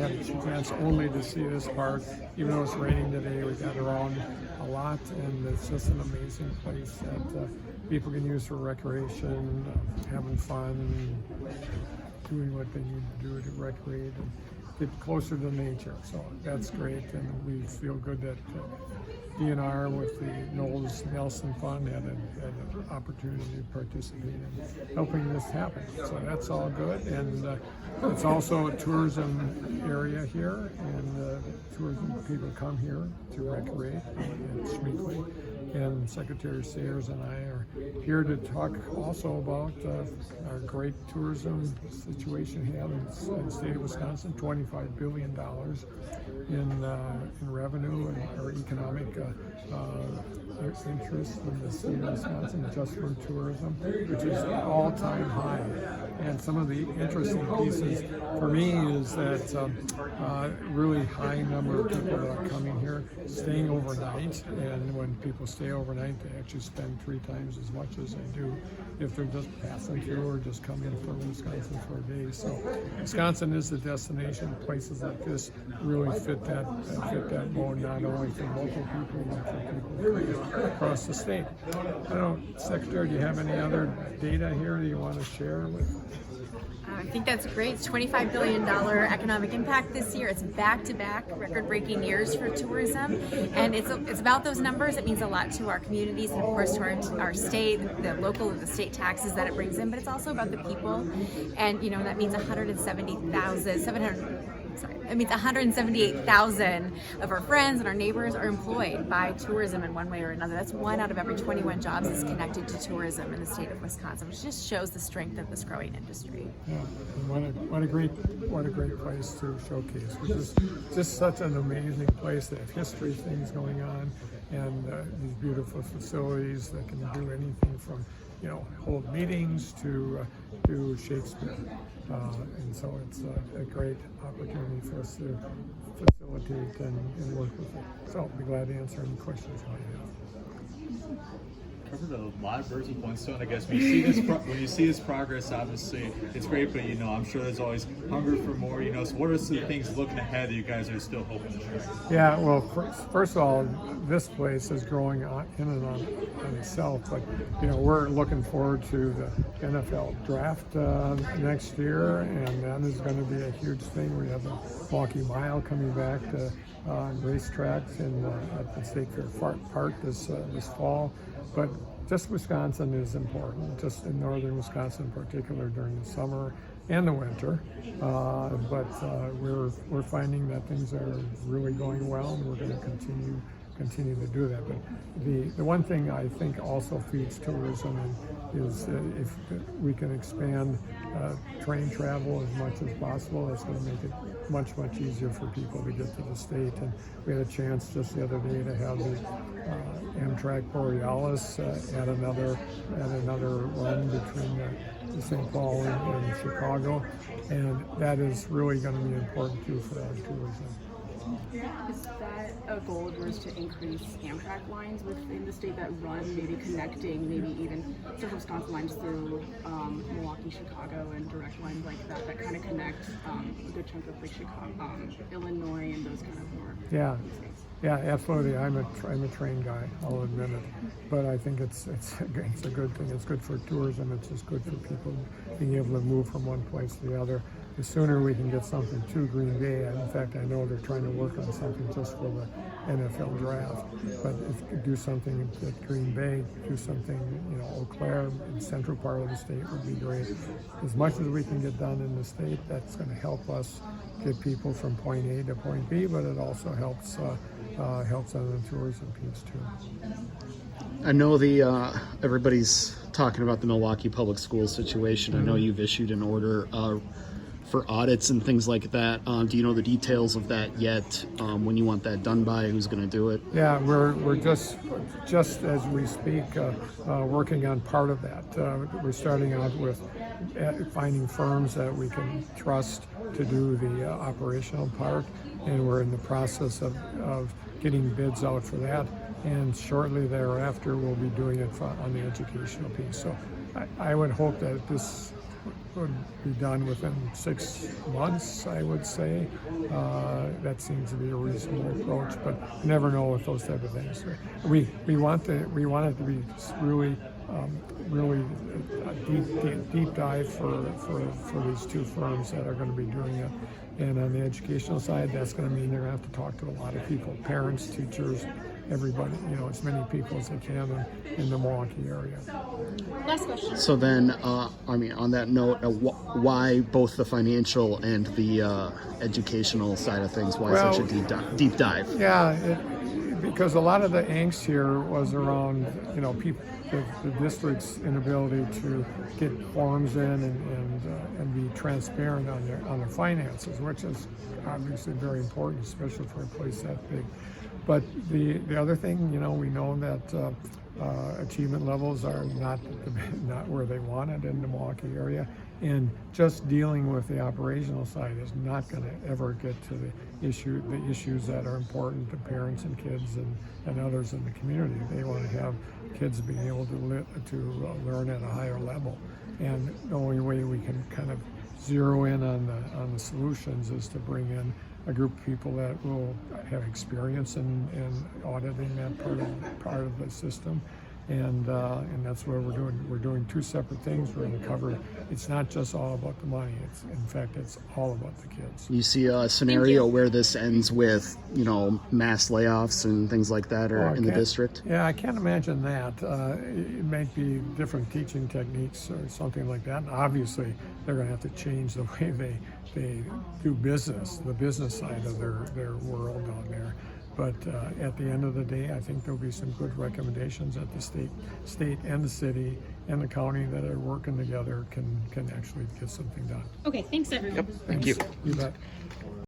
had a chance only to see this park. Even though it's raining today, we got around a lot, and it's just an amazing place that people can use for recreation, having fun, doing what they need to do to recreate and get closer to nature. So that's great, and we feel good that DNR with the Knowles Nelson Fund had an opportunity to participate in helping this happen. So that's all good, and it's also a tourism area here, and tourism people come here to recreate at Schmeeckle. And Secretary Sayers and I are here to talk also about our great tourism situation here in the state of Wisconsin. $25 billion in revenue and our economic interest in the state of Wisconsin just from tourism, which is an all-time high. And some of the interesting pieces for me is that really high number of people that are coming here, staying overnight, and when people stay overnight, they actually spend 3 times as much as they do if they're just passing through or just coming from Wisconsin for a day. So Wisconsin is the destination. Places like this really fit that mold, not only for local people, but for people across the state. I don't know, Secretary, do you have any other data here that you want to share with? I think that's great. It's $25 billion economic impact this year. It's back-to-back record-breaking years for tourism, and it's about those numbers. It means a lot to our communities and, of course, to our state, the local and the state taxes that it brings in. But it's also about the people, and that means 178,000 of our friends and our neighbors are employed by tourism in one way or another. That's 1 out of every 21 jobs is connected to tourism in the state of Wisconsin, which just shows the strength of this growing industry. Yeah, and what a great place to showcase. It's just such an amazing place. They have history things going on, and these beautiful facilities that can do anything from hold meetings to Shakespeare. And so it's a great opportunity for us to facilitate and work with it. So I'll be glad to answer any questions you might have. Covered a lot of birds with one stone, I guess. When you see this progress, obviously it's great, but I'm sure there's always hunger for more. So what are some things looking ahead that you guys are still hoping to share? Yeah, well, first of all, this place is growing in and on itself, but we're looking forward to the NFL draft next year, and that is going to be a huge thing. We have the Milwaukee Mile coming back to racetracks at the State Fair Park this fall. But just Wisconsin is important, just in northern Wisconsin in particular during the summer and the winter. But we're finding that things are really going well, and we're going to continue to do that. But the one thing I think also feeds tourism is if we can expand train travel as much as possible, that's going to make it much easier for people to get to the state. And we had a chance just the other day to have the Amtrak Borealis at another run between the St. Paul and Chicago, and that is really going to be important too for our tourism. Is that a goal of yours to increase Amtrak lines within the state that run, maybe connecting, maybe even Central Wisconsin lines through Milwaukee, Chicago, and direct lines like that kind of connect a good chunk of like Chicago, Illinois, and those kind of more? Yeah. Yeah, absolutely. I'm a train guy, I'll admit it. But I think it's a good thing. It's good for tourism. It's just good for people being able to move from one place to the other. The sooner we can get something to Green Bay, and in fact, I know they're trying to work on something just for the NFL draft. But if you do something at Green Bay, do something, Eau Claire, in the central part of the state would be great. As much as we can get done in the state, that's going to help us get people from point A to point B, but it also helps on the tourism piece too. I know everybody's talking about the Milwaukee Public Schools situation. Mm-hmm. I know you've issued an order for audits and things like that. Do you know the details of that yet? When you want that done by? Who's going to do it? Yeah, we're just as we speak working on part of that. We're starting out with finding firms that we can trust to do the operational part, and we're in the process of getting bids out for that. And shortly thereafter, we'll be doing it on the educational piece. So I would hope that this would be done within 6 months, I would say. That seems to be a reasonable approach, but you never know with those type of things. We want it to be really a deep dive for these two firms that are going to be doing it. And on the educational side, that's going to mean they're going to have to talk to a lot of people, parents, teachers, everybody, as many people as they can in the Milwaukee area. Last question. So then, on that note, why both the financial and the educational side of things? Why such a deep dive? Yeah, because a lot of the angst here was around, people, the district's inability to get forms in and be transparent on their finances, which is obviously very important, especially for a place that big. But the other thing, we know that achievement levels are not where they want it in the Milwaukee area, and just dealing with the operational side is not going to ever get to the issues that are important to parents and kids and others in the community. They want to have kids being able to learn at a higher level, and the only way we can kind of zero in on the solutions is to bring in a group of people that will have experience in auditing that part of the system, and that's what we're doing. We're doing two separate things. We're going to cover. It's not just all about the money. It's all about the kids. You see a scenario where this ends with mass layoffs and things like that, or in the district? Yeah, I can't imagine that. It might be different teaching techniques or something like that. And obviously, they're going to have to change the way they do business, the business side of their world down there. But at the end of the day, I think there'll be some good recommendations that the state and the city and the county that are working together can actually get something done. Okay, thanks everyone. Thank you. You bet.